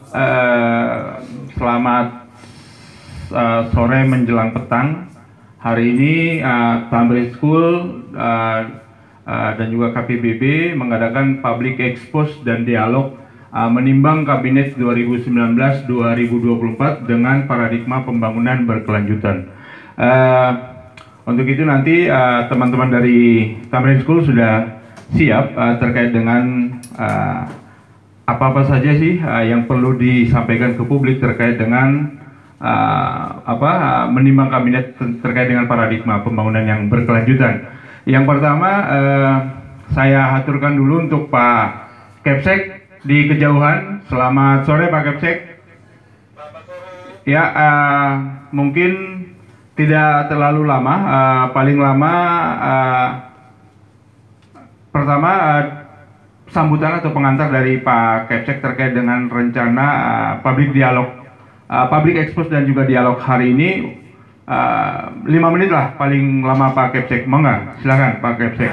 Eh, Selamat sore menjelang petang. Hari ini Tamrin School dan juga KPBB mengadakan public expose dan dialog menimbang Kabinet 2019-2024 dengan paradigma pembangunan berkelanjutan. Untuk itu nanti teman-teman dari Tamrin School sudah siap terkait dengan apa-apa saja sih yang perlu disampaikan ke publik terkait dengan menimbang kabinet terkait dengan paradigma pembangunan yang berkelanjutan. Yang pertama, saya aturkan dulu untuk Pak Kepsek di kejauhan. Selamat sore Pak Kepsek. Ya, mungkin tidak terlalu lama, paling lama pertama sambutan atau pengantar dari Pak Kepsek terkait dengan rencana public dialog, public expose dan juga dialog hari ini. 5 menit lah paling lama Pak Kepsek. Monggo, silakan Pak Kepsek.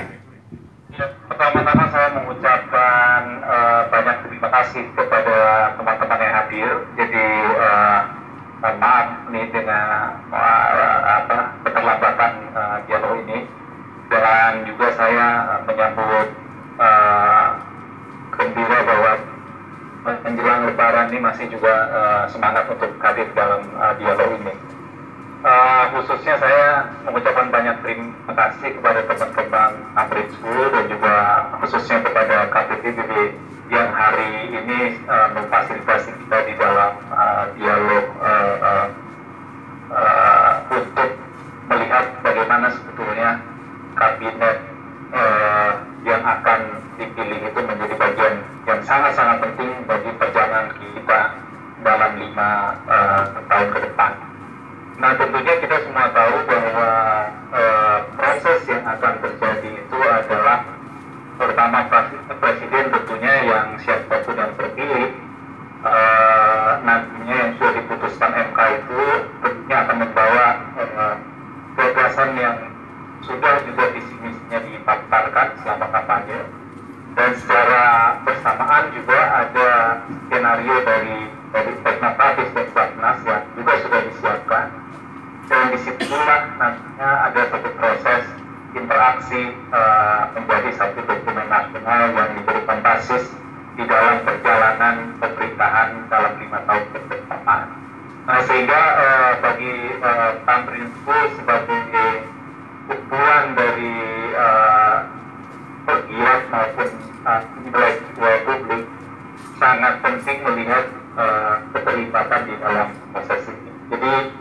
Ya, pertama-tama saya mengucapkan banyak terima kasih kepada teman-teman yang hadir. Jadi maaf nih dengan keterlambatan dialog ini, dan juga saya menyambut gembira bahwa menjelang Lebaran ini masih juga semangat untuk hadir dalam dialog ini. Khususnya saya mengucapkan banyak terima kasih kepada teman-teman Tamrin School dan juga khususnya kepada KPBB yang hari ini memfasilitasi kita di dalam dialog untuk melihat bagaimana sebetulnya kabinet yang akan dipilih itu menjadi bagian yang sangat-sangat penting bagi perjalanan kita dalam 5 tahun ke depan. Nah, tentunya kita semua tahu bahwa proses yang akan terjadi itu adalah pertama presiden tentunya yang siapapun yang terpilih nantinya yang sudah diputuskan MK itu tentunya akan membawa gagasan yang sudah juga visi misinya dipaparkan selama kampanye, dan secara bersamaan juga ada skenario dari Teknokratis dan Platnas yang juga sudah disiapkan, dan disitulah nantinya ada satu proses interaksi menjadi satu dokumen nasional yang diberikan basis di dalam perjalanan pemerintahan dalam 5 tahun ke depan. Nah, sehingga bagi Tamrin School sebagai kumpulan dari pegiat maupun intelektual publik sangat penting melihat keterlibatan di dalam proses ini. Jadi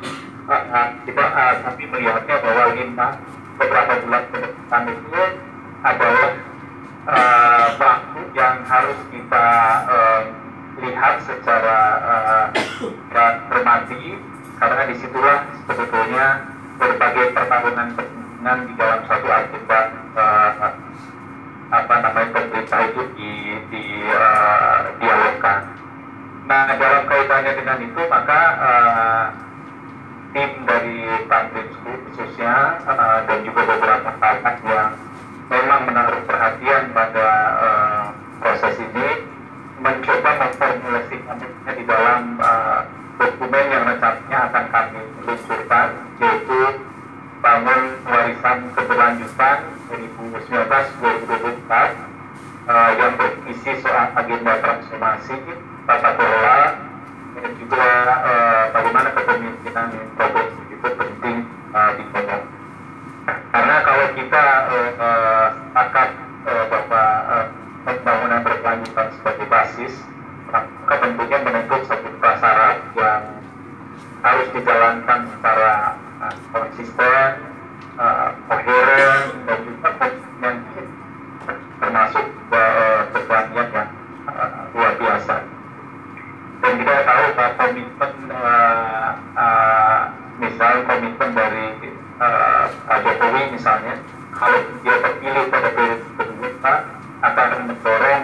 kami melihatnya bahwa beberapa bulan ke depan itu adalah waktu yang harus kita lihat secara cermati, karena disitulah sebetulnya berbagai pertarungan kepentingan di dalam satu agenda pemerintah itu dialogkan. Nah, dalam kaitannya dengan itu maka tim dari Tamrin School khususnya dan juga beberapa pakar yang memang menaruh perhatian pada proses ini mencoba memformulasikannya di dalam dokumen yang rencananya akan kami luncurkan, yaitu Bangun Warisan Keberlanjutan 2019-2024 yang berisi soal agenda transformasi, tata kelola, dan juga bagaimana kepemimpinan progresif itu penting dipegang. Karena kalau kita sepakat bahwa pembangunan berkelanjutan sebagai basis, maka tentunya menuntut satu prasyarat yang harus dijalankan secara konsisten, koheren, dan juga konsisten, termasuk keberanian yang luar biasa. Dan kita tahu bahwa komitmen misal komitmen dari Pak Jokowi misalnya, kalau dia terpilih pada periode kedua akan mendorong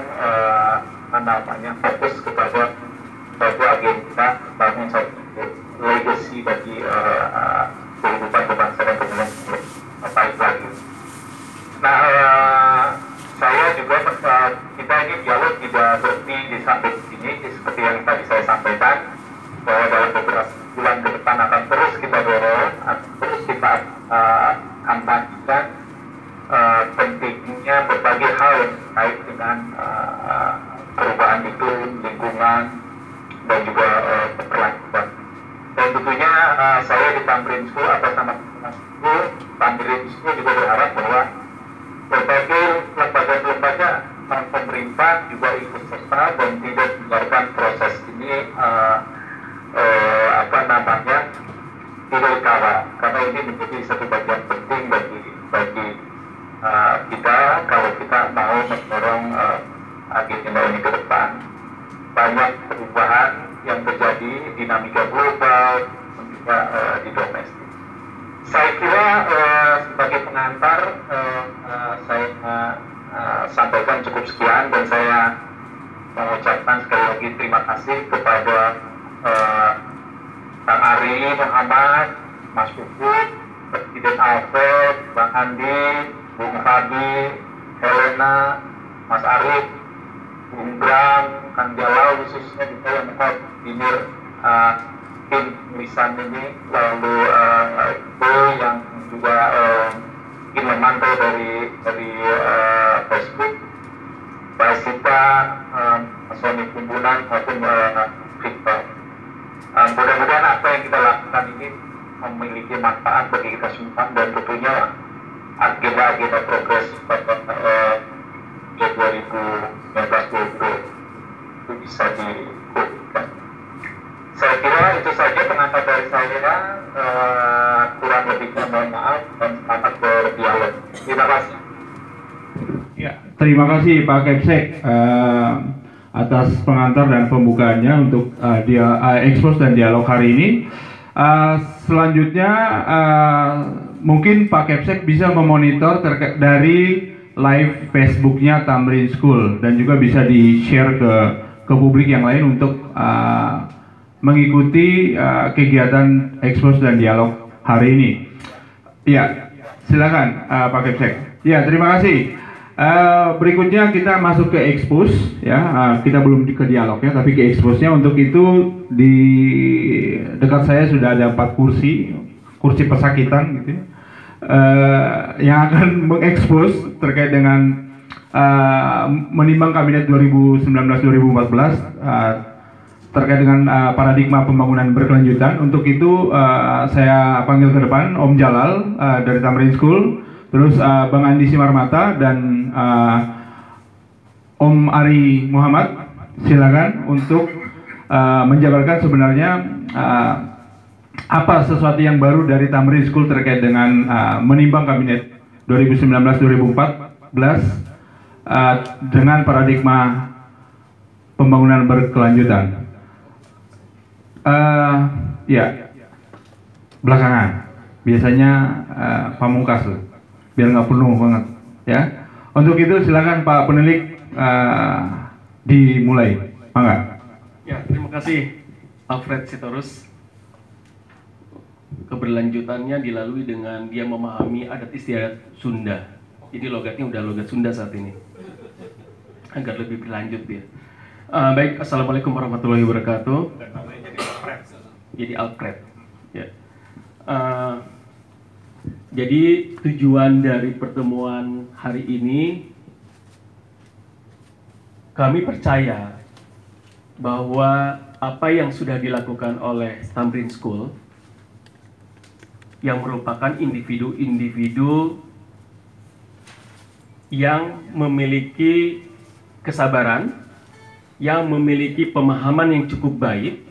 fokus kepada satu agenda bangun satu legacy bagi kehidupan berbangsa dan kemudian baik lagi. Nah, saya juga kita ini dialog tidak berhenti di sampai sini seperti yang tadi saya sampaikan. dan juga keberlanjutan. Dan tentunya saya di Tamrin School atas nama Tamrin School juga berharap bahwa berbagai lembaga-lembaga pemerintah juga ikut serta dan tidak membiarkan proses ini tidak dikawal, karena ini menjadi satu bagian penting bagi kita kalau kita mau mendorong agenda ini ke depan. Banyak perubahan yang terjadi, dinamika global dan juga di domestik. Saya kira sebagai pengantar saya sampaikan cukup sekian, dan saya mengucapkan sekali lagi terima kasih kepada Kang Ari Muhammad, Mas Puput, Presiden Alfred, Bang Andi, Bung Fabi, Helena, Mas Arif, Bung Bram, Kang Jalal khususnya juga yang mengkoordinir tim tulisan ini, lalu Bu yang juga ingin memantau dari Facebook, Pak Sita, Mas Sony Kumpulan maupun Victor. Mudah-mudahan apa yang kita lakukan ini memiliki manfaat bagi kita semua, dan tentunya agenda-agenda progres pada 2019-2020 itu bisa dilakukan. Saya kira itu saja pengantar dari saya, kurang lebihnya mohon maaf dan semangat berdialog. Terima kasih. Ya, terima kasih Pak Kepsek atas pengantar dan pembukaannya untuk expose dan dialog hari ini. Selanjutnya mungkin Pak Kepsek bisa memonitor dari live Facebooknya Tamrin School, dan juga bisa di-share ke publik yang lain untuk mengikuti kegiatan expose dan dialog hari ini. Ya, silakan Pak Kepsek. Ya, terima kasih. Berikutnya kita masuk ke expose, ya. Kita belum ke dialognya, tapi ke expose-nya. Untuk itu di dekat saya sudah ada 4 kursi pesakitan gitu, yang akan mengekspos terkait dengan menimbang kabinet 2019-2014 terkait dengan paradigma pembangunan berkelanjutan. Untuk itu saya panggil ke depan Om Jalal dari Tamrin School, terus Bang Andi Simarmata dan Om Ari Muhammad. Silakan untuk menjabarkan sebenarnya apa sesuatu yang baru dari Tamrin School terkait dengan menimbang kabinet 2019-2014 dengan paradigma pembangunan berkelanjutan. Ya, belakangan biasanya pamungkas loh, biar nggak penuh banget, ya. Untuk itu silakan Pak Penilik dimulai, mangga. Ya, terima kasih Alfred Sitorus. Keberlanjutannya dilalui dengan dia memahami adat istiadat Sunda. Jadi logatnya udah logat Sunda saat ini, agar lebih berlanjut ya. Baik, assalamualaikum warahmatullahi wabarakatuh. Jadi Alfred. Ya. Jadi tujuan dari pertemuan hari ini, kami percaya bahwa apa yang sudah dilakukan oleh Tamrin School, yang merupakan individu-individu yang memiliki kesabaran, yang memiliki pemahaman yang cukup baik,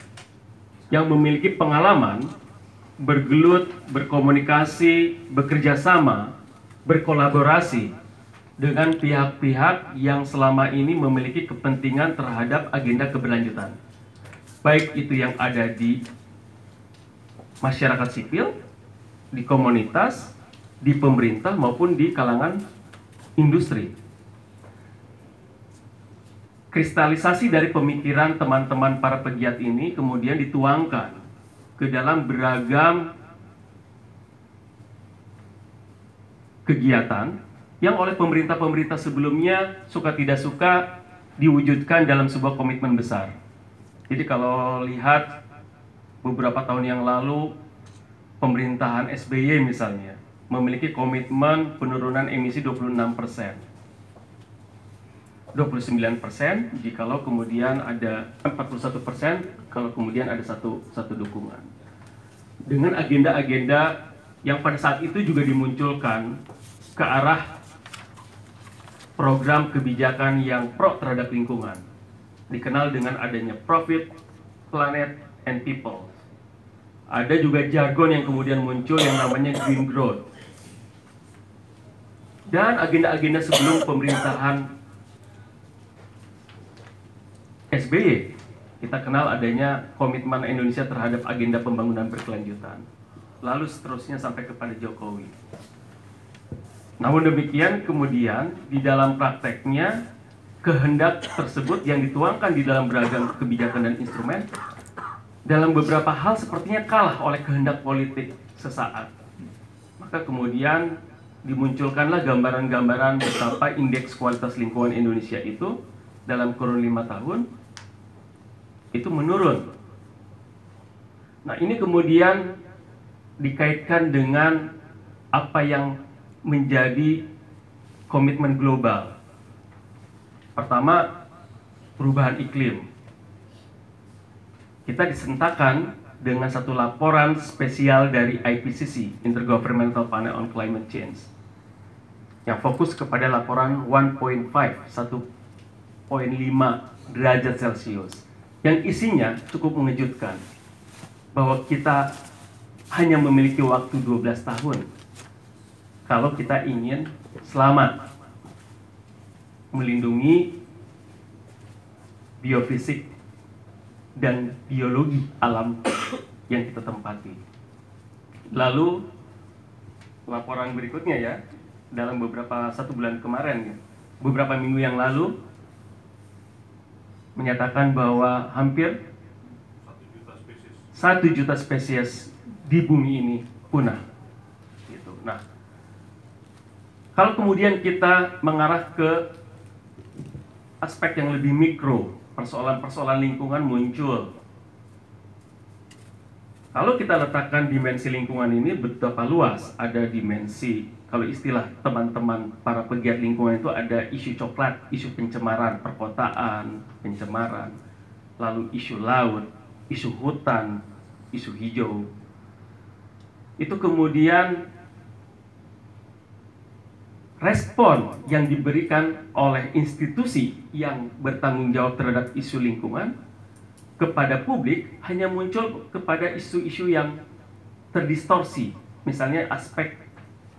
yang memiliki pengalaman bergelut, berkomunikasi, bekerja sama, berkolaborasi dengan pihak-pihak yang selama ini memiliki kepentingan terhadap agenda keberlanjutan. Baik itu yang ada di masyarakat sipil, di komunitas, di pemerintah maupun di kalangan industri. Kristalisasi dari pemikiran teman-teman para pegiat ini kemudian dituangkan ke dalam beragam kegiatan yang oleh pemerintah-pemerintah sebelumnya suka tidak suka diwujudkan dalam sebuah komitmen besar. Jadi kalau lihat beberapa tahun yang lalu, pemerintahan SBY misalnya memiliki komitmen penurunan emisi 26%. 29%, jikalau kemudian ada 41% kalau kemudian ada satu dukungan. Dengan agenda-agenda yang pada saat itu juga dimunculkan ke arah program kebijakan yang pro terhadap lingkungan, dikenal dengan adanya profit, planet, and people. Ada juga jargon yang kemudian muncul yang namanya green growth. Dan agenda-agenda sebelum pemerintahan SBY, kita kenal adanya komitmen Indonesia terhadap agenda pembangunan berkelanjutan. Lalu seterusnya sampai kepada Jokowi. Namun demikian, kemudian di dalam prakteknya, kehendak tersebut yang dituangkan di dalam beragam kebijakan dan instrumen, dalam beberapa hal sepertinya kalah oleh kehendak politik sesaat. Maka kemudian dimunculkanlah gambaran-gambaran betapa indeks kualitas lingkungan Indonesia itu dalam kurun 5 tahun itu menurun. Nah, ini kemudian dikaitkan dengan apa yang menjadi komitmen global. Pertama, perubahan iklim. Kita disentakkan dengan satu laporan spesial dari IPCC, Intergovernmental Panel on Climate Change, yang fokus kepada laporan 1.5 derajat Celcius, yang isinya cukup mengejutkan, bahwa kita hanya memiliki waktu 12 tahun kalau kita ingin selamat melindungi biofisik dan biologi alam yang kita tempati. Lalu laporan berikutnya ya, dalam satu bulan kemarin, beberapa minggu yang lalu, menyatakan bahwa hampir 1 juta spesies di bumi ini punah. Gitu. Nah, kalau kemudian kita mengarah ke aspek yang lebih mikro, persoalan-persoalan lingkungan muncul. Kalau kita letakkan dimensi lingkungan ini betapa luas, ada dimensi, kalau istilah teman-teman para pegiat lingkungan itu ada isu coklat, isu pencemaran, perkotaan, pencemaran, lalu isu laut, isu hutan, isu hijau. Itu kemudian respon yang diberikan oleh institusi yang bertanggung jawab terhadap isu lingkungan kepada publik hanya muncul kepada isu-isu yang terdistorsi, misalnya aspek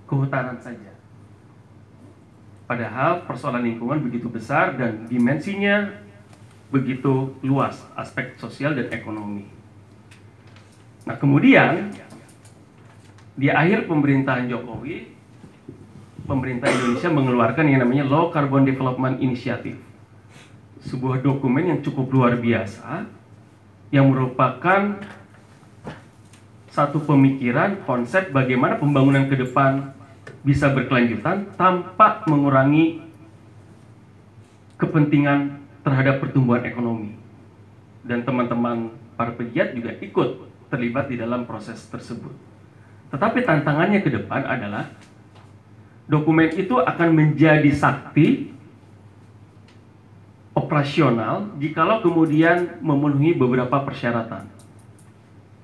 kehutanan saja. Padahal persoalan lingkungan begitu besar dan dimensinya begitu luas, aspek sosial dan ekonomi. Nah, kemudian di akhir pemerintahan Jokowi, pemerintah Indonesia mengeluarkan yang namanya Low Carbon Development Initiative, sebuah dokumen yang cukup luar biasa, yang merupakan satu pemikiran, konsep bagaimana pembangunan ke depan bisa berkelanjutan tanpa mengurangi kepentingan terhadap pertumbuhan ekonomi. Dan teman-teman para pegiat juga ikut terlibat di dalam proses tersebut. Tetapi tantangannya ke depan adalah dokumen itu akan menjadi sakti operasional jikalau kemudian memenuhi beberapa persyaratan.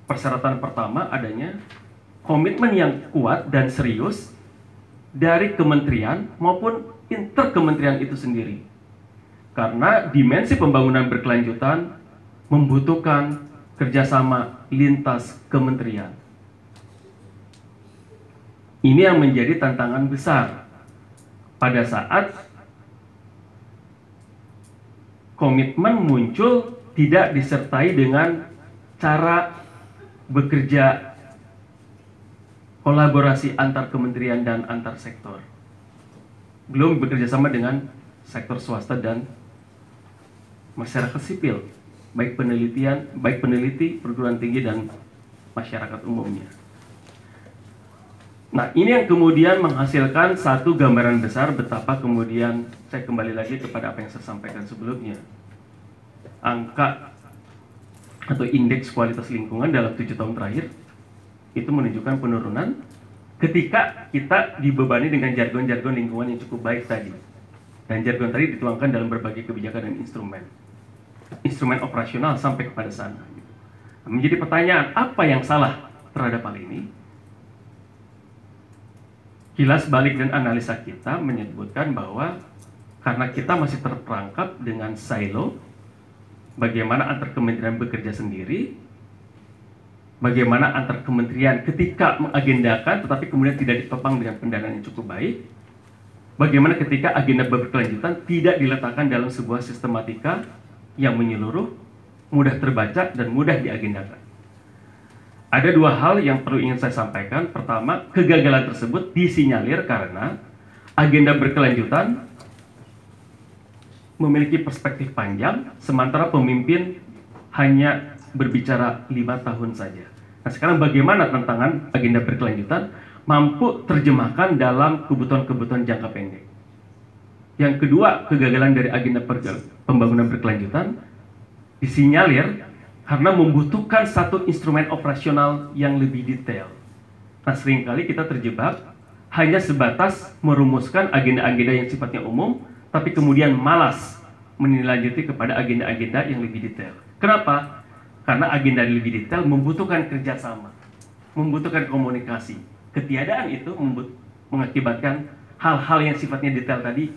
Persyaratan pertama adanya komitmen yang kuat dan serius dari kementerian maupun interkementerian itu sendiri. Karena dimensi pembangunan berkelanjutan membutuhkan kerjasama lintas kementerian. Ini yang menjadi tantangan besar pada saat komitmen muncul tidak disertai dengan cara bekerja kolaborasi antar kementerian dan antar sektor. Belum bekerja sama dengan sektor swasta dan masyarakat sipil, baik peneliti, perguruan tinggi dan masyarakat umumnya. Nah, ini yang kemudian menghasilkan satu gambaran besar betapa kemudian saya kembali lagi kepada apa yang saya sampaikan sebelumnya. Angka atau indeks kualitas lingkungan dalam 7 tahun terakhir itu menunjukkan penurunan ketika kita dibebani dengan jargon-jargon lingkungan yang cukup baik tadi. Dan jargon tadi dituangkan dalam berbagai kebijakan dan instrumen operasional sampai kepada sana. Menjadi pertanyaan, apa yang salah terhadap hal ini? Kilas balik dan analisa kita menyebutkan bahwa karena kita masih terperangkap dengan silo, bagaimana antar kementerian bekerja sendiri, bagaimana antar kementerian ketika mengagendakan tetapi kemudian tidak ditopang dengan pendanaan yang cukup baik, bagaimana ketika agenda berkelanjutan tidak diletakkan dalam sebuah sistematika yang menyeluruh, mudah terbaca, dan mudah diagendakan. Ada dua hal yang perlu ingin saya sampaikan. Pertama, kegagalan tersebut disinyalir karena agenda berkelanjutan memiliki perspektif panjang, sementara pemimpin hanya berbicara 5 tahun saja. Nah, sekarang bagaimana tantangan agenda berkelanjutan mampu terjemahkan dalam kebutuhan-kebutuhan jangka pendek. Yang kedua, kegagalan dari agenda pembangunan berkelanjutan disinyalir karena membutuhkan satu instrumen operasional yang lebih detail. Nah, seringkali kita terjebak hanya sebatas merumuskan agenda-agenda yang sifatnya umum, tapi kemudian malas menindaklanjuti kepada agenda-agenda yang lebih detail. Kenapa? Karena agenda yang lebih detail membutuhkan kerjasama, membutuhkan komunikasi. Ketiadaan itu mengakibatkan hal-hal yang sifatnya detail tadi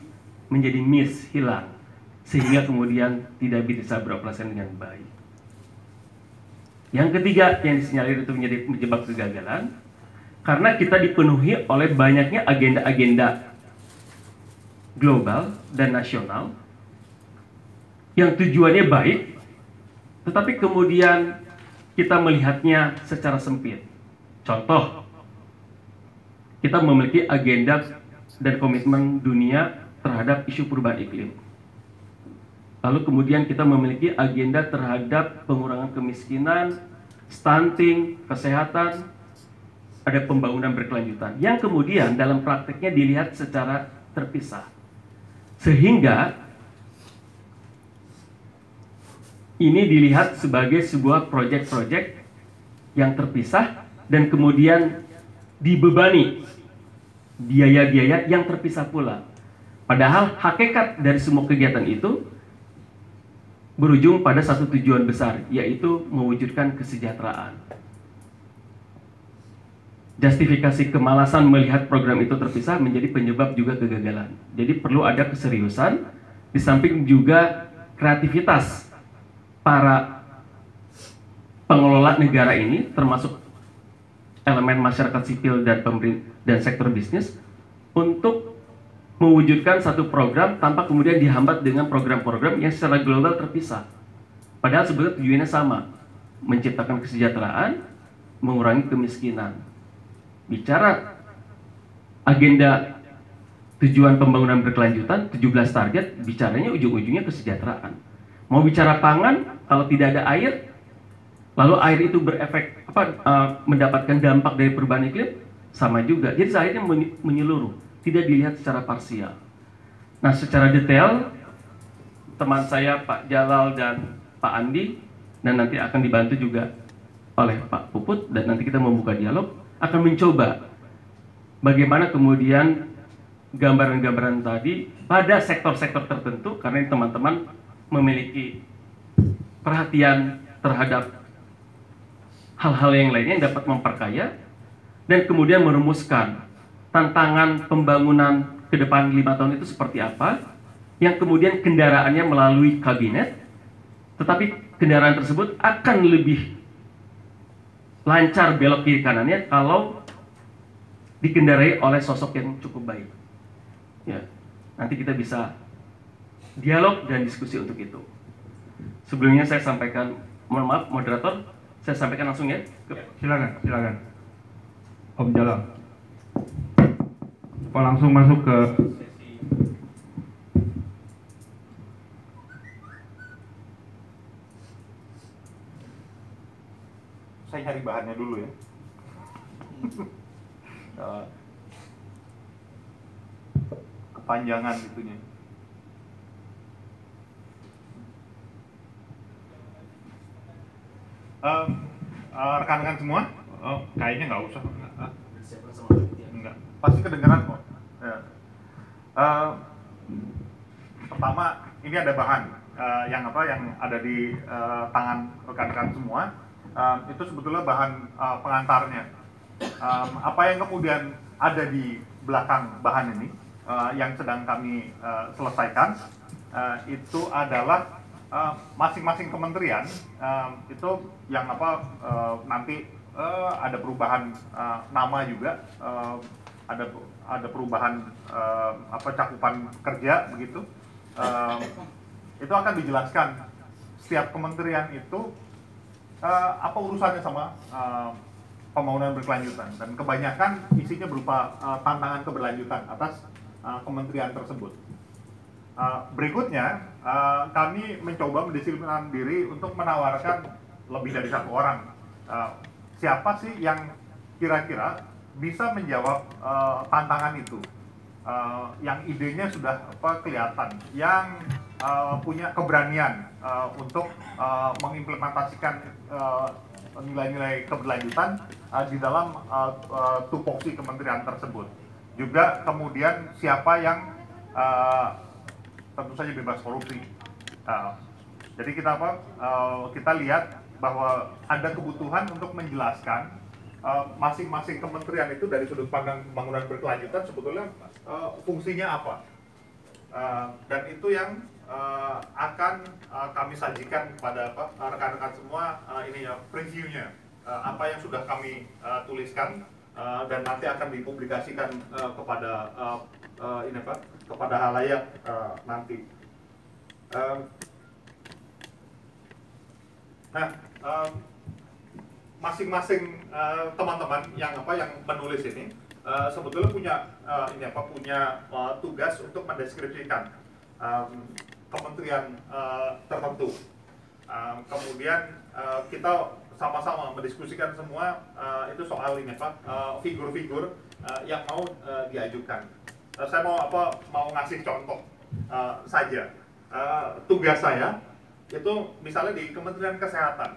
menjadi hilang, sehingga kemudian tidak bisa beroperasi dengan baik. Yang ketiga yang disinyalir itu menjadi menjebak kegagalan, karena kita dipenuhi oleh banyaknya agenda-agenda global dan nasional yang tujuannya baik, tetapi kemudian kita melihatnya secara sempit. Contoh, kita memiliki agenda dan komitmen dunia terhadap isu perubahan iklim. Lalu kemudian kita memiliki agenda terhadap pengurangan kemiskinan, stunting, kesehatan, ada pembangunan berkelanjutan, yang kemudian dalam prakteknya dilihat secara terpisah. Sehingga ini dilihat sebagai sebuah proyek-proyek yang terpisah dan kemudian dibebani biaya-biaya yang terpisah pula. Padahal hakikat dari semua kegiatan itu berujung pada satu tujuan besar, yaitu mewujudkan kesejahteraan. Justifikasi kemalasan melihat program itu terpisah menjadi penyebab juga kegagalan. Jadi perlu ada keseriusan, di samping juga kreativitas para pengelola negara ini, termasuk elemen masyarakat sipil dan sektor bisnis, untuk mewujudkan satu program tanpa kemudian dihambat dengan program-program yang secara global terpisah. Padahal sebenarnya tujuannya sama, menciptakan kesejahteraan, mengurangi kemiskinan. Bicara agenda tujuan pembangunan berkelanjutan, 17 target, bicaranya ujung-ujungnya kesejahteraan. Mau bicara pangan, kalau tidak ada air, lalu air itu berefek mendapatkan dampak dari perubahan iklim, sama juga. Jadi akhirnya menyeluruh, tidak dilihat secara parsial. Nah, secara detail, teman saya Pak Jalal dan Pak Andi, dan nanti akan dibantu juga oleh Pak Puput, dan nanti kita membuka dialog, akan mencoba bagaimana kemudian gambaran-gambaran tadi pada sektor-sektor tertentu, karena teman-teman memiliki perhatian terhadap hal-hal yang lainnya yang dapat memperkaya, dan kemudian merumuskan tantangan pembangunan ke depan 5 tahun itu seperti apa, yang kemudian kendaraannya melalui kabinet, tetapi kendaraan tersebut akan lebih lancar belok kiri kanannya kalau dikendarai oleh sosok yang cukup baik. Ya, nanti kita bisa dialog dan diskusi untuk itu. Sebelumnya saya sampaikan, mohon maaf moderator, saya sampaikan langsung ya. Silakan. Om Jalal. Apa langsung masuk ke saya cari bahannya dulu ya. Kepanjangan itunya. Rekan-rekan semua, kayaknya nggak usah. Enggak, pasti kedengeran kok. Ya. pertama ini ada bahan yang ada di tangan rekan-rekan semua. Itu sebetulnya bahan pengantarnya. Apa yang kemudian ada di belakang bahan ini yang sedang kami selesaikan itu adalah masing-masing kementerian itu yang nanti ada perubahan nama juga, ada perubahan cakupan kerja begitu. Itu akan dijelaskan setiap kementerian itu apa urusannya sama pembangunan berkelanjutan, dan kebanyakan isinya berupa tantangan keberlanjutan atas kementerian tersebut. Berikutnya kami mencoba mendisiplinkan diri untuk menawarkan lebih dari satu orang. Siapa sih yang kira-kira bisa menjawab tantangan itu, yang idenya sudah kelihatan, yang punya keberanian untuk mengimplementasikan nilai-nilai keberlanjutan di dalam tupoksi kementerian tersebut. Juga kemudian siapa yang tentu saja bebas korupsi. Jadi kita lihat bahwa ada kebutuhan untuk menjelaskan masing-masing kementerian itu dari sudut pandang pembangunan berkelanjutan sebetulnya fungsinya apa. Dan itu yang akan kami sajikan kepada rekan-rekan semua, ini ya previewnya, apa yang sudah kami tuliskan dan nanti akan dipublikasikan kepada kepada halayak nanti. Masing-masing teman-teman yang menulis ini sebetulnya punya tugas untuk mendeskripsikan kementerian tertentu. Kemudian kita sama-sama mendiskusikan semua itu soal figur-figur yang mau diajukan. Saya mau ngasih contoh saja. Tugas saya itu misalnya di Kementerian Kesehatan.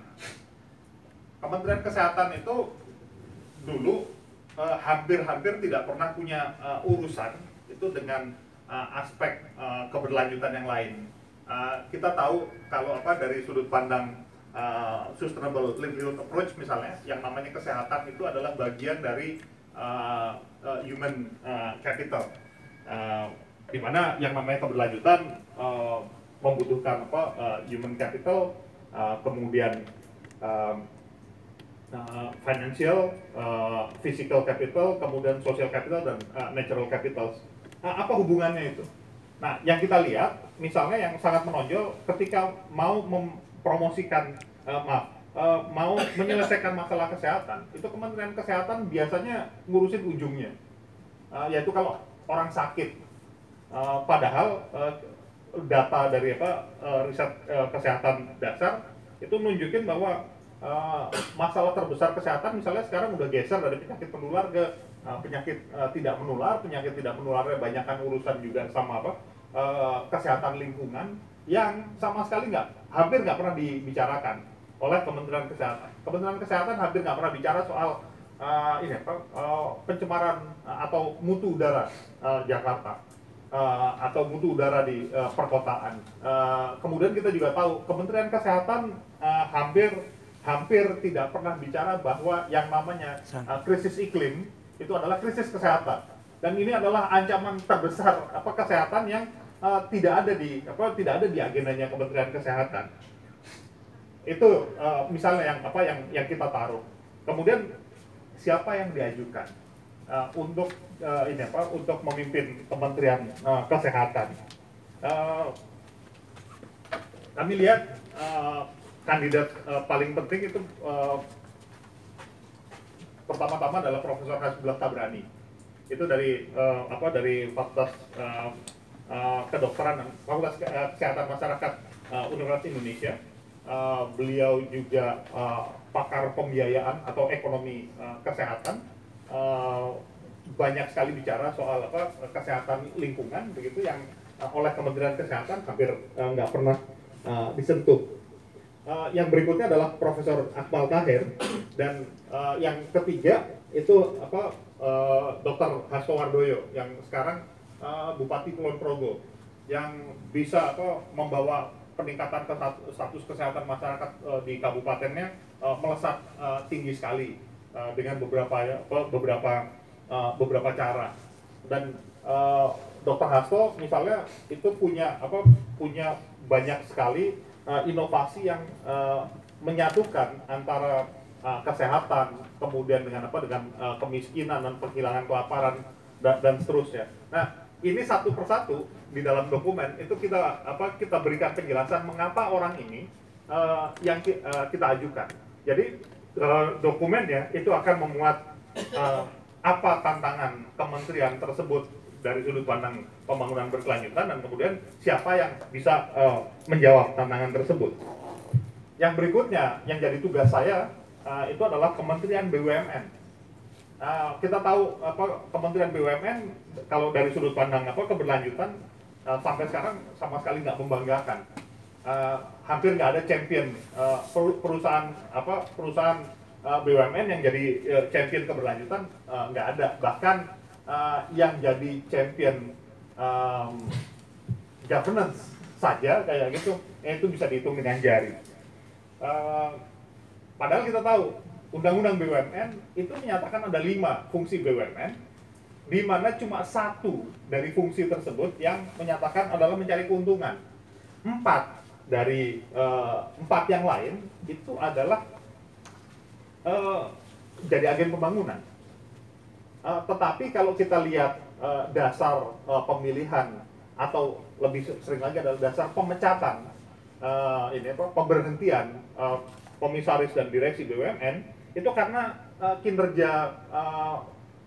Kementerian Kesehatan itu dulu hampir tidak pernah punya urusan itu dengan aspek keberlanjutan yang lain. Kita tahu kalau dari sudut pandang sustainable livelihood approach misalnya, yang namanya kesehatan itu adalah bagian dari human capital, di mana yang namanya keberlanjutan membutuhkan human capital, kemudian financial, physical capital, kemudian social capital, dan natural capital. Apa hubungannya itu? Nah, yang kita lihat, misalnya yang sangat menonjol ketika mau mempromosikan, mau menyelesaikan masalah kesehatan, itu Kementerian Kesehatan biasanya ngurusin ujungnya, yaitu kalau orang sakit. Padahal data dari riset kesehatan dasar itu nunjukin bahwa masalah terbesar kesehatan misalnya sekarang udah geser dari penyakit menular ke penyakit tidak menular. Penyakit tidak menularnya banyakkan urusan juga sama kesehatan lingkungan yang sama sekali hampir nggak pernah dibicarakan oleh Kementerian Kesehatan. Kementerian Kesehatan hampir nggak pernah bicara soal pencemaran atau mutu udara Jakarta atau mutu udara di perkotaan. Kemudian kita juga tahu Kementerian Kesehatan hampir tidak pernah bicara bahwa yang namanya krisis iklim itu adalah krisis kesehatan, dan ini adalah ancaman terbesar kesehatan yang tidak ada di agendanya Kementerian Kesehatan. Itu misalnya yang kita taruh. Kemudian siapa yang diajukan untuk untuk memimpin Kementerian Kesehatan? Kami lihat kandidat paling penting itu pertama-tama adalah Profesor Hasbullah Tabrani. Itu dari Fakultas Kedokteran dan Fakultas Kesehatan Masyarakat Universitas Indonesia. Beliau juga pakar pembiayaan atau ekonomi kesehatan. Banyak sekali bicara soal kesehatan lingkungan begitu yang oleh Kementerian Kesehatan hampir nggak pernah disentuh. Yang berikutnya adalah Profesor Akmal Taher, dan yang ketiga itu Dr. Hasto Wardoyo yang sekarang Bupati Kulon Progo. yang bisa membawa peningkatan status kesehatan masyarakat di kabupatennya melesat tinggi sekali dengan beberapa cara. Dan Dr. Hasto misalnya itu punya banyak sekali inovasi yang menyatukan antara kesehatan, kemudian dengan kemiskinan dan penghilangan kelaparan dan seterusnya. Nah, ini satu persatu di dalam dokumen itu kita berikan penjelasan mengapa orang ini yang kita ajukan. Jadi dokumennya itu akan memuat apa tantangan kementerian tersebut dari sudut pandang pembangunan berkelanjutan, dan kemudian siapa yang bisa menjawab tantangan tersebut. Yang berikutnya yang jadi tugas saya itu adalah Kementerian BUMN. Kita tahu Kementerian BUMN kalau dari sudut pandang keberlanjutan sampai sekarang sama sekali nggak membanggakan. Hampir nggak ada champion perusahaan BUMN yang jadi champion keberlanjutan, nggak ada. Bahkan yang jadi champion governance saja kayak gitu, itu bisa dihitung dengan jari. Padahal kita tahu Undang-Undang BUMN itu menyatakan ada 5 fungsi BUMN, di mana cuma 1 dari fungsi tersebut yang menyatakan adalah mencari keuntungan. 4 dari 4 yang lain itu adalah jadi agen pembangunan. Tetapi kalau kita lihat dasar pemilihan, atau lebih sering lagi adalah dasar pemecatan, pemberhentian komisaris dan direksi BUMN, itu karena kinerja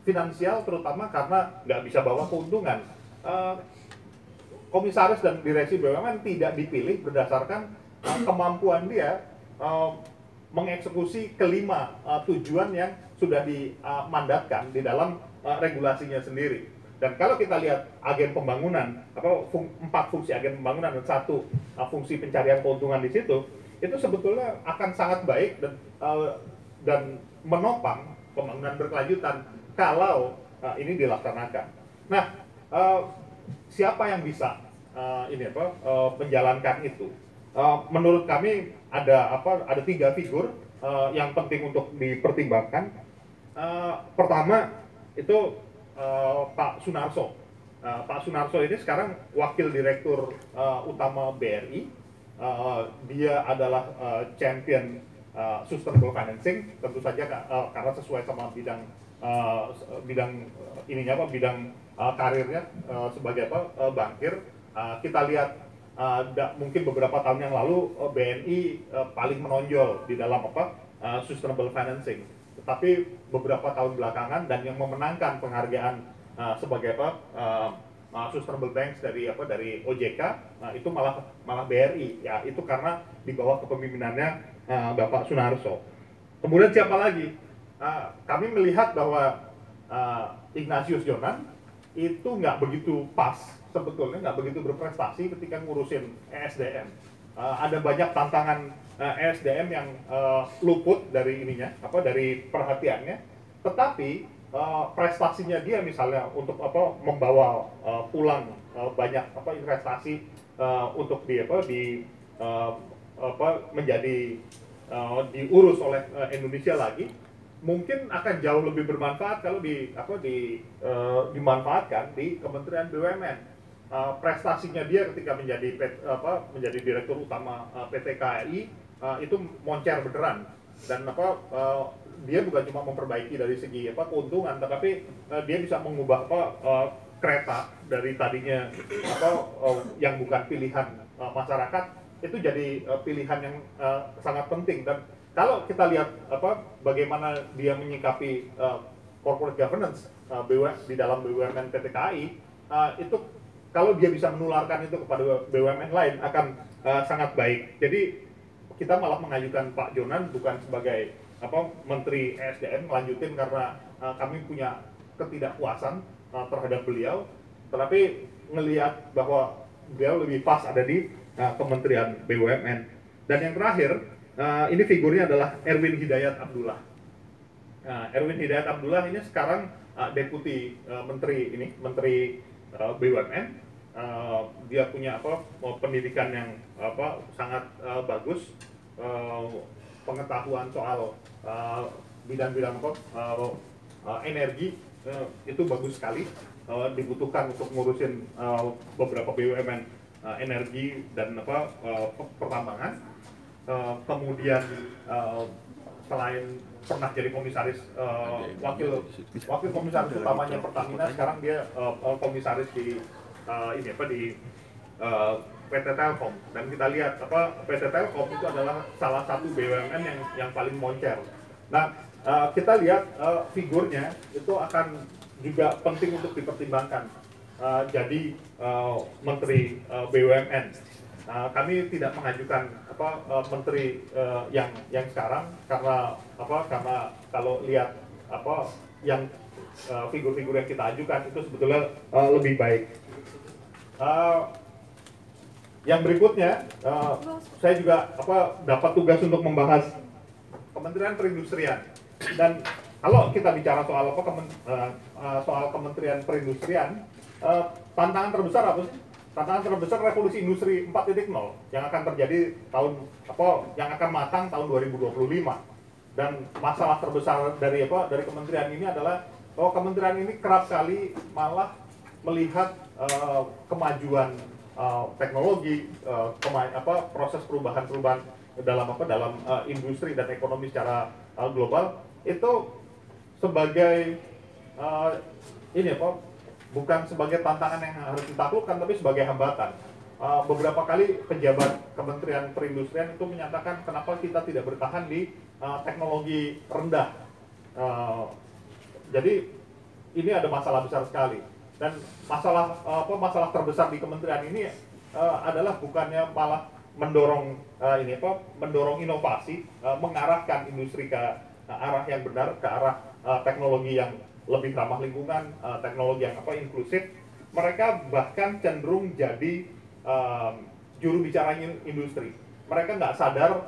finansial, terutama karena nggak bisa bawa keuntungan. Komisaris dan direksi BUMN tidak dipilih berdasarkan kemampuan dia mengeksekusi kelima tujuan yang sudah dimandatkan di dalam regulasinya sendiri. Dan kalau kita lihat agen pembangunan, 4 fungsi agen pembangunan dan 1 fungsi pencarian keuntungan di situ, itu sebetulnya akan sangat baik dan menopang pembangunan berkelanjutan kalau ini dilaksanakan. Nah, siapa yang bisa menjalankan itu? Menurut kami ada 3 figur yang penting untuk dipertimbangkan. Pertama itu Pak Sunarso. Pak Sunarso ini sekarang Wakil Direktur Utama BRI. Dia adalah champion sustainable financing, tentu saja karena sesuai sama bidang karirnya sebagai bankir. Kita lihat mungkin beberapa tahun yang lalu BNI paling menonjol di dalam sustainable financing. Tetapi beberapa tahun belakangan, dan yang memenangkan penghargaan sebagai sustainable banks dari OJK, itu malah BRI. Ya, itu karena di bawah kepemimpinannya Bapak Sunarso. Kemudian siapa lagi? Kami melihat bahwa Ignatius Jonan itu nggak begitu pas, sebetulnya nggak begitu berprestasi ketika ngurusin ESDM. Ada banyak tantangan ESDM yang luput dari dari perhatiannya. Tetapi prestasinya dia misalnya untuk membawa pulang banyak investasi untuk menjadi diurus oleh Indonesia lagi, mungkin akan jauh lebih bermanfaat kalau dimanfaatkan di Kementerian BUMN. Prestasinya dia ketika menjadi direktur utama PT KAI itu moncer beneran, dan dia bukan cuma memperbaiki dari segi keuntungan, tetapi dia bisa mengubah kereta dari tadinya yang bukan pilihan masyarakat itu jadi pilihan yang sangat penting. Dan kalau kita lihat bagaimana dia menyikapi corporate governance di dalam BUMN PT KAI, itu kalau dia bisa menularkan itu kepada BUMN lain akan sangat baik. Jadi kita malah mengajukan Pak Jonan bukan sebagai Menteri ESDM melanjutin karena kami punya ketidakpuasan terhadap beliau, tetapi ngelihat bahwa beliau lebih pas ada di Kementerian BUMN. Dan yang terakhir, ini figurnya adalah Erwin Hidayat Abdullah. Erwin Hidayat Abdullah ini sekarang Deputi Menteri BUMN. dia punya pendidikan yang sangat bagus, pengetahuan soal bidang-bidang energi itu bagus sekali, dibutuhkan untuk ngurusin beberapa BUMN energi dan pertambangan. Kemudian selain pernah jadi komisaris wakil komisaris utamanya Pertamina, sekarang dia komisaris di PT Telkom. Dan kita lihat PT Telkom itu adalah salah satu BUMN yang paling moncer. Nah, kita lihat figurnya itu akan juga penting untuk dipertimbangkan jadi Menteri BUMN. Kami tidak mengajukan menteri yang sekarang karena kalau lihat yang figur-figur yang kita ajukan itu sebetulnya lebih baik. Yang berikutnya, saya juga dapat tugas untuk membahas Kementerian Perindustrian. Dan kalau kita bicara soal soal Kementerian Perindustrian, tantangan terbesar apa sih? Tantangan terbesar revolusi industri 4.0 yang akan terjadi yang akan matang tahun 2025. Dan masalah terbesar dari kementerian ini adalah kementerian ini kerap kali malah melihat kemajuan teknologi, proses perubahan-perubahan dalam industri dan ekonomi secara global itu sebagai bukan sebagai tantangan yang harus ditaklukkan, tapi sebagai hambatan. Beberapa kali pejabat Kementerian Perindustrian itu menyatakan kenapa kita tidak bertahan di teknologi rendah. Jadi ini ada masalah besar sekali. Dan masalah terbesar di kementerian ini adalah bukannya malah mendorong mendorong inovasi, mengarahkan industri ke arah yang benar, ke arah teknologi yang lebih ramah lingkungan, teknologi yang inklusif. Mereka bahkan cenderung jadi juru bicara industri. Mereka nggak sadar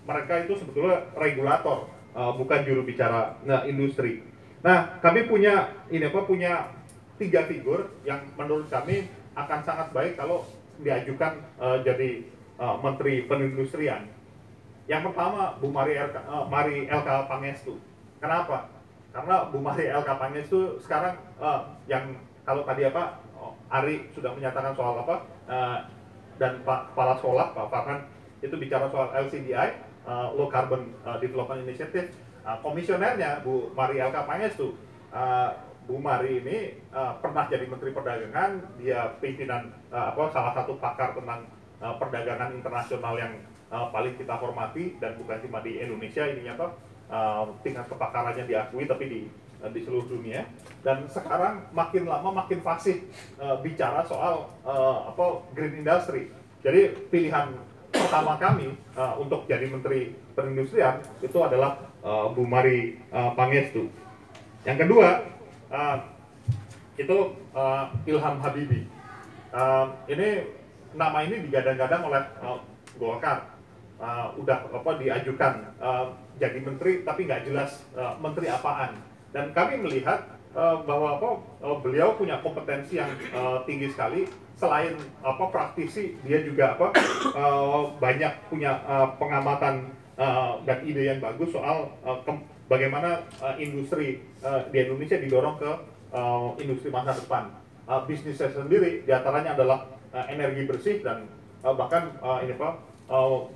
mereka itu sebetulnya regulator, bukan juru bicara industri. Nah, kami punya punya 3 figur yang menurut kami akan sangat baik kalau diajukan jadi Menteri Perindustrian. Yang pertama, Bu Mari LK Pangestu. Kenapa? Karena Bu Mari LK Pangestu sekarang yang kalau tadi Ari sudah menyatakan soal dan Pak Kepala Sekolah Pak Farhan itu bicara soal LCDI, Low Carbon Development Initiative. Komisionernya Bu Mari LK Pangestu. Bu Mari ini pernah jadi Menteri Perdagangan, dia pimpinan salah satu pakar tentang perdagangan internasional yang paling kita hormati, dan bukan cuma di Indonesia ininya tingkat kepakarannya diakui tapi di seluruh dunia. Dan sekarang makin lama makin fasih bicara soal green industry. Jadi pilihan pertama kami untuk jadi Menteri Perindustrian itu adalah Bu Mari Pangestu. Yang kedua itu Ilham Habibie. Ini nama ini digadang-gadang oleh Golkar. Udah diajukan jadi menteri tapi nggak jelas menteri apaan. Dan kami melihat bahwa beliau punya kompetensi yang tinggi sekali. Selain praktisi, dia juga banyak punya pengamatan dan ide yang bagus soal bagaimana industri di Indonesia didorong ke industri masa depan. Bisnisnya sendiri diantaranya adalah energi bersih dan bahkan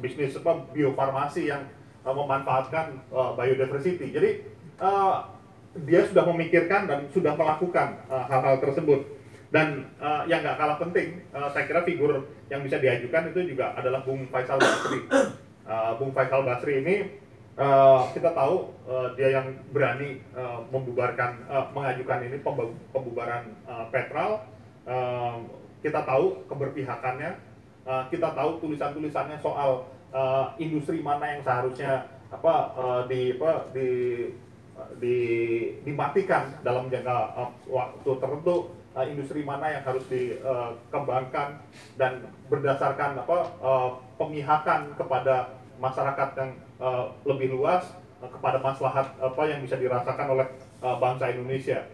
bisnis biofarmasi yang memanfaatkan biodiversity. Jadi dia sudah memikirkan dan sudah melakukan hal-hal tersebut. Dan yang nggak kalah penting, saya kira figur yang bisa diajukan itu juga adalah Bung Faisal Basri. Bung Faisal Basri ini kita tahu dia yang berani mengajukan ini pembubaran Petral. Kita tahu keberpihakannya, kita tahu tulisan-tulisannya soal industri mana yang seharusnya dimatikan dalam jangka waktu tertentu, industri mana yang harus dikembangkan, dan berdasarkan pemihakan kepada masyarakat yang lebih luas, kepada maslahat yang bisa dirasakan oleh bangsa Indonesia.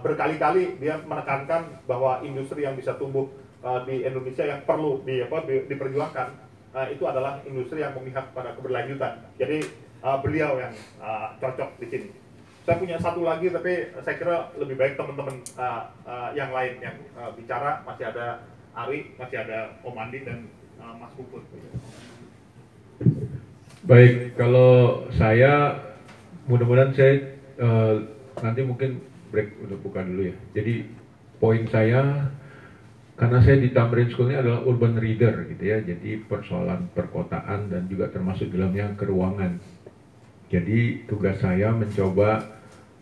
berkali-kali dia menekankan bahwa industri yang bisa tumbuh di Indonesia yang perlu diperjuangkan itu adalah industri yang memihak pada keberlanjutan. Jadi beliau yang cocok di sini. Saya punya satu lagi, tapi saya kira lebih baik teman-teman yang lain yang bicara. Masih ada Ari, masih ada Om Andi dan Mas Puput. Baik, kalau saya mudah-mudahan saya nanti mungkin break untuk buka dulu ya. Jadi poin saya, karena saya di Tamrin School ini adalah urban reader gitu ya, jadi persoalan perkotaan dan juga termasuk dalamnya keruangan. Jadi tugas saya mencoba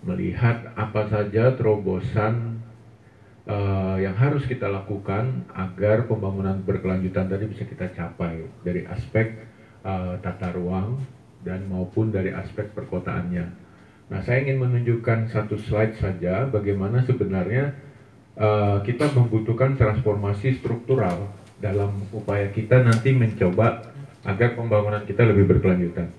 melihat apa saja terobosan yang harus kita lakukan agar pembangunan berkelanjutan tadi bisa kita capai dari aspek tata ruang dan maupun dari aspek perkotaannya. Nah, saya ingin menunjukkan satu slide saja bagaimana sebenarnya kita membutuhkan transformasi struktural dalam upaya kita nanti mencoba agar pembangunan kita lebih berkelanjutan.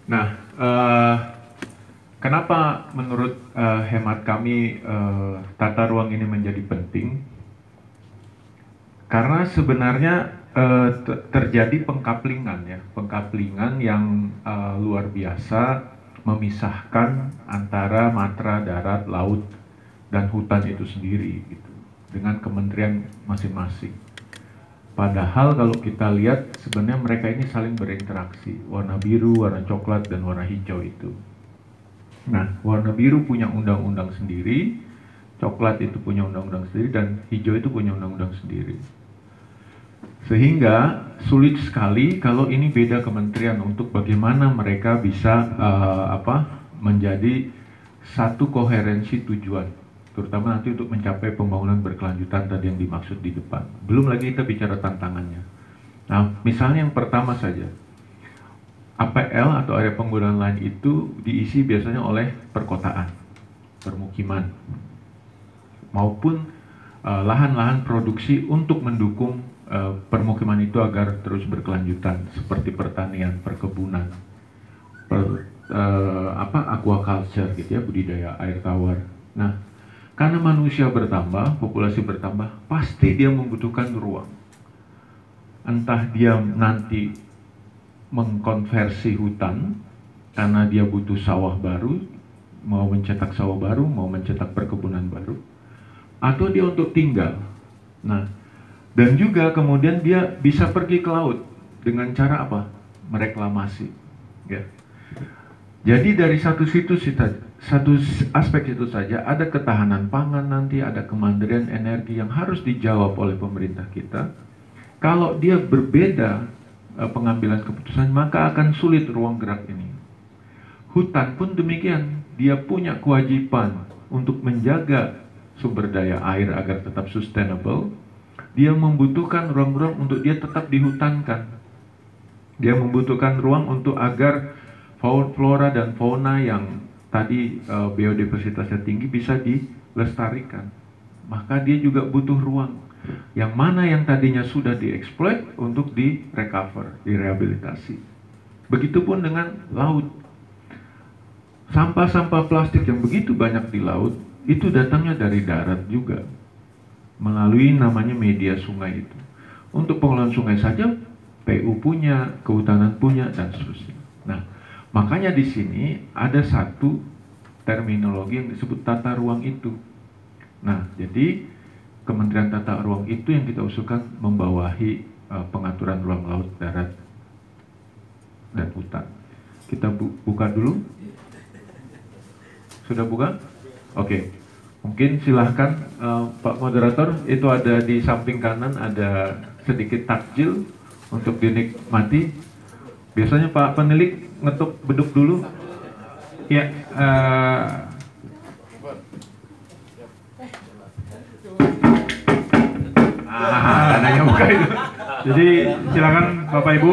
Nah, kenapa menurut hemat kami tata ruang ini menjadi penting? Karena sebenarnya terjadi pengkaplingan ya, pengkaplingan yang luar biasa memisahkan antara matra, darat, laut, dan hutan itu sendiri gitu, dengan kementerian masing-masing. Padahal kalau kita lihat sebenarnya mereka ini saling berinteraksi, warna biru, warna coklat, dan warna hijau itu. Nah, warna biru punya undang-undang sendiri, coklat itu punya undang-undang sendiri, dan hijau itu punya undang-undang sendiri. Sehingga sulit sekali kalau ini beda kementerian untuk bagaimana mereka bisa menjadi satu koherensi tujuan, terutama nanti untuk mencapai pembangunan berkelanjutan tadi yang dimaksud di depan. Belum lagi kita bicara tantangannya. Nah, misalnya yang pertama saja, APL atau area penggunaan lahan itu diisi biasanya oleh perkotaan, permukiman, maupun lahan-lahan produksi untuk mendukung permukiman itu agar terus berkelanjutan, seperti pertanian, perkebunan, aquaculture gitu ya, budidaya air tawar. Nah, karena manusia bertambah, populasi bertambah, pasti dia membutuhkan ruang. Entah dia nanti mengkonversi hutan karena dia butuh sawah baru, mau mencetak sawah baru, mau mencetak perkebunan baru, atau dia untuk tinggal. Nah, dan juga kemudian dia bisa pergi ke laut dengan cara apa? Mereklamasi. Ya. Jadi dari satu aspek itu saja ada ketahanan pangan nanti, ada kemandirian energi yang harus dijawab oleh pemerintah kita. Kalau dia berbeda pengambilan keputusan, maka akan sulit ruang gerak ini. Hutan pun demikian, dia punya kewajiban untuk menjaga sumber daya air agar tetap sustainable. Dia membutuhkan ruang-ruang untuk dia tetap dihutankan. Dia membutuhkan ruang untuk agar flora dan fauna yang tadi biodiversitasnya tinggi bisa dilestarikan. Maka dia juga butuh ruang. Yang mana yang tadinya sudah dieksploit untuk direcover, direhabilitasi. Begitupun dengan laut. Sampah-sampah plastik yang begitu banyak di laut, itu datangnya dari darat juga, melalui namanya media sungai itu. Untuk pengelolaan sungai saja, PU punya, kehutanan punya, dan seterusnya. Nah, makanya di sini ada satu terminologi yang disebut tata ruang itu. Nah, jadi Kementerian Tata Ruang itu yang kita usulkan membawahi pengaturan ruang laut, darat, dan hutan. Kita buka dulu. Sudah buka? Oke. Mungkin silahkan Pak Moderator, itu ada di samping kanan ada sedikit takjil untuk dinikmati. Biasanya Pak penilik ngetuk beduk dulu. Ya, adanya buka itu. Jadi silakan Bapak Ibu,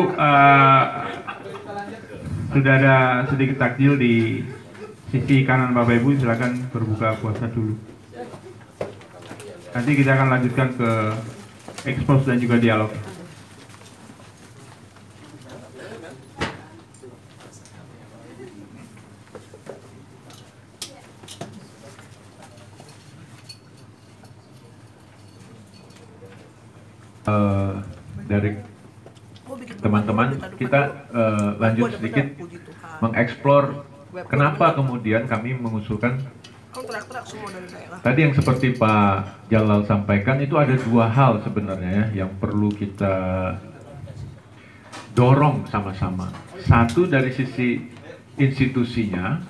sudah ada sedikit takjil di sisi kanan Bapak Ibu, silakan berbuka puasa dulu. Nanti kita akan lanjutkan ke expose dan juga dialog. dari teman-teman kita lanjut sedikit mengeksplor kenapa kemudian kami mengusulkan tadi yang seperti Pak Jalal sampaikan, itu ada dua hal sebenarnya ya, yang perlu kita dorong sama-sama. Satu dari sisi institusinya,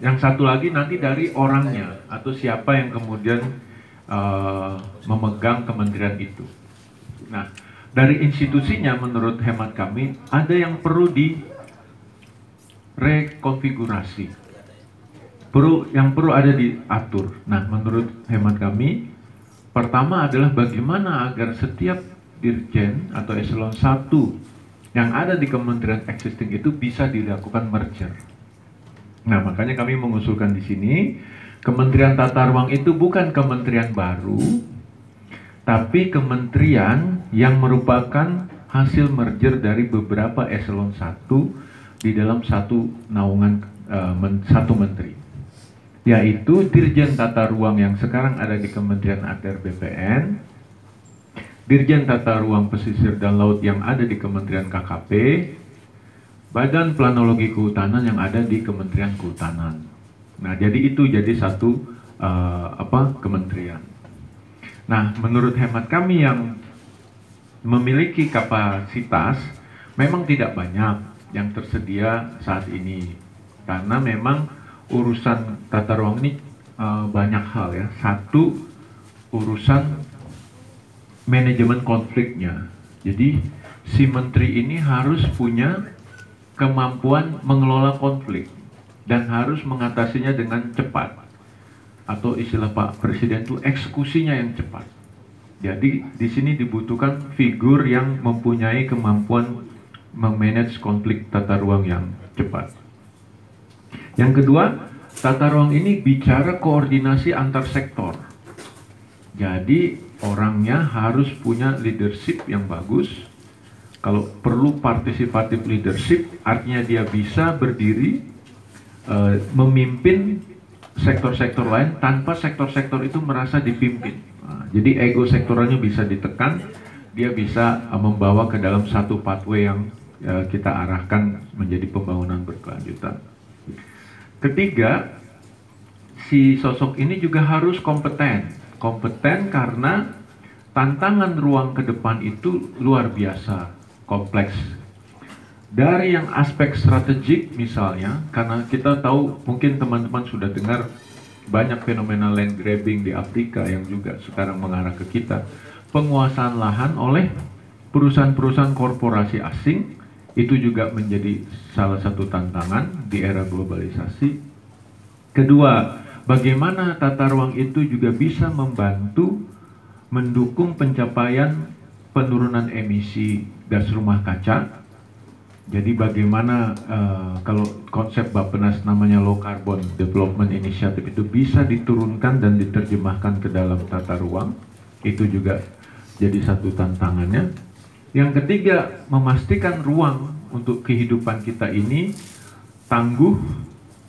yang satu lagi nanti dari orangnya atau siapa yang kemudian memegang kementerian itu. Nah, dari institusinya menurut hemat kami ada yang perlu direkonfigurasi, yang perlu ada diatur. Nah, menurut hemat kami, pertama adalah bagaimana agar setiap dirjen atau eselon 1 yang ada di kementerian existing itu bisa dilakukan merger. Nah, makanya kami mengusulkan di sini, Kementerian Tata Ruang itu bukan kementerian baru, tapi kementerian yang merupakan hasil merger dari beberapa eselon 1 di dalam satu naungan satu menteri, yaitu Dirjen Tata Ruang yang sekarang ada di Kementerian ATR BPN, Dirjen Tata Ruang Pesisir dan Laut yang ada di Kementerian KKP, Badan Planologi Kehutanan yang ada di Kementerian Kehutanan. Nah, jadi itu jadi satu kementerian. Nah, menurut hemat kami yang memiliki kapasitas memang tidak banyak yang tersedia saat ini, karena memang urusan tata ruang ini banyak hal ya. Satu, urusan manajemen konfliknya. Jadi si menteri ini harus punya kemampuan mengelola konflik dan harus mengatasinya dengan cepat, atau istilah Pak Presiden itu eksekusinya yang cepat. Jadi di sini dibutuhkan figur yang mempunyai kemampuan memanage konflik tata ruang yang cepat. Yang kedua, tata ruang ini bicara koordinasi antar sektor. Jadi orangnya harus punya leadership yang bagus. Kalau perlu participative leadership, artinya dia bisa berdiri memimpin sektor-sektor lain tanpa sektor-sektor itu merasa dipimpin. Nah, jadi ego sektoralnya bisa ditekan, dia bisa membawa ke dalam satu pathway yang kita arahkan menjadi pembangunan berkelanjutan. Ketiga, si sosok ini juga harus kompeten. Kompeten karena tantangan ruang ke depan itu luar biasa kompleks. Dari yang aspek strategik misalnya, karena kita tahu mungkin teman-teman sudah dengar banyak fenomena land grabbing di Afrika yang juga sekarang mengarah ke kita. Penguasaan lahan oleh perusahaan-perusahaan korporasi asing itu juga menjadi salah satu tantangan di era globalisasi. Kedua, bagaimana tata ruang itu juga bisa membantu mendukung pencapaian penurunan emisi gas rumah kaca. Jadi bagaimana kalau konsep Bappenas namanya Low Carbon Development Initiative itu bisa diturunkan dan diterjemahkan ke dalam tata ruang, itu juga jadi satu tantangannya. Yang ketiga, memastikan ruang untuk kehidupan kita ini tangguh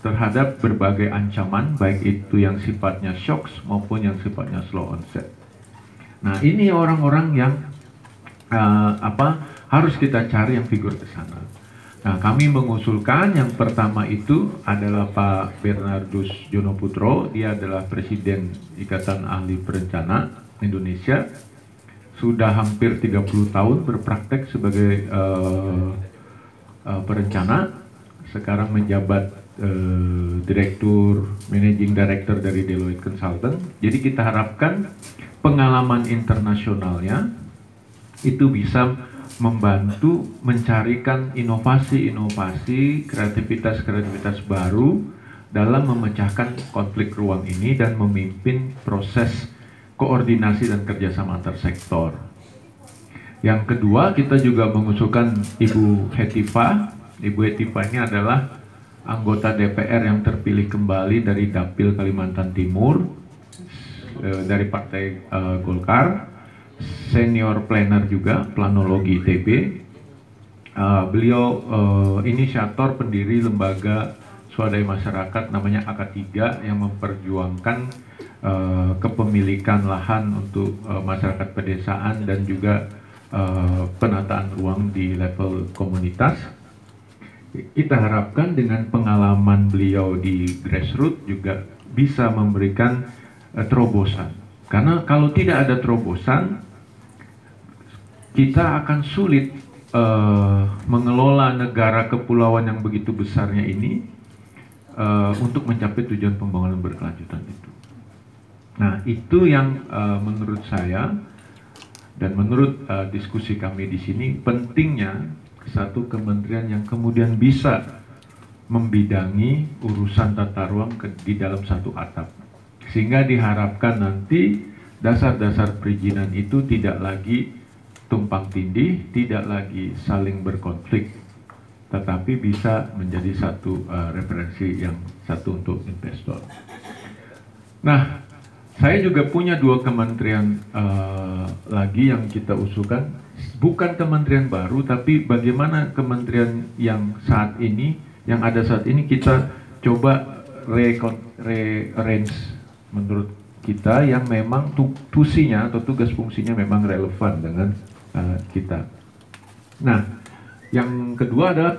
terhadap berbagai ancaman, baik itu yang sifatnya shocks maupun yang sifatnya slow onset. Nah, ini orang-orang yang harus kita cari yang figur ke sana. Nah, kami mengusulkan yang pertama itu adalah Pak Bernardus Jonoputro. Dia adalah Presiden Ikatan Ahli Perencana Indonesia. Sudah hampir 30 tahun berpraktek sebagai perencana. Sekarang menjabat Direktur Managing Director dari Deloitte Consultant. Jadi kita harapkan pengalaman internasionalnya itu bisa membantu mencarikan inovasi-inovasi, kreativitas-kreativitas baru dalam memecahkan konflik ruang ini dan memimpin proses koordinasi dan kerjasama antar sektor. Yang kedua, kita juga mengusulkan Ibu Hetifah. Ibu Hetifah ini adalah anggota DPR yang terpilih kembali dari Dapil Kalimantan Timur dari Partai Golkar. Senior planner juga, planologi ITB. Beliau inisiator pendiri lembaga swadaya masyarakat namanya AK3 yang memperjuangkan kepemilikan lahan untuk masyarakat pedesaan dan juga penataan ruang di level komunitas. Kita harapkan dengan pengalaman beliau di grassroots juga bisa memberikan terobosan. Karena kalau tidak ada terobosan, kita akan sulit mengelola negara kepulauan yang begitu besarnya ini untuk mencapai tujuan pembangunan berkelanjutan itu. Nah, itu yang menurut saya dan menurut diskusi kami di sini pentingnya satu kementerian yang kemudian bisa membidangi urusan tata ruang di dalam satu atap. Sehingga diharapkan nanti dasar-dasar perizinan itu tidak lagi tumpang tindih, tidak lagi saling berkonflik, tetapi bisa menjadi satu referensi yang satu untuk investor. Nah, saya juga punya 2 kementerian lagi yang kita usulkan. Bukan kementerian baru, tapi bagaimana kementerian yang saat ini, yang ada saat ini kita coba rearrange menurut kita yang memang tusinya atau tugas fungsinya memang relevan dengan kita. Nah, yang kedua adalah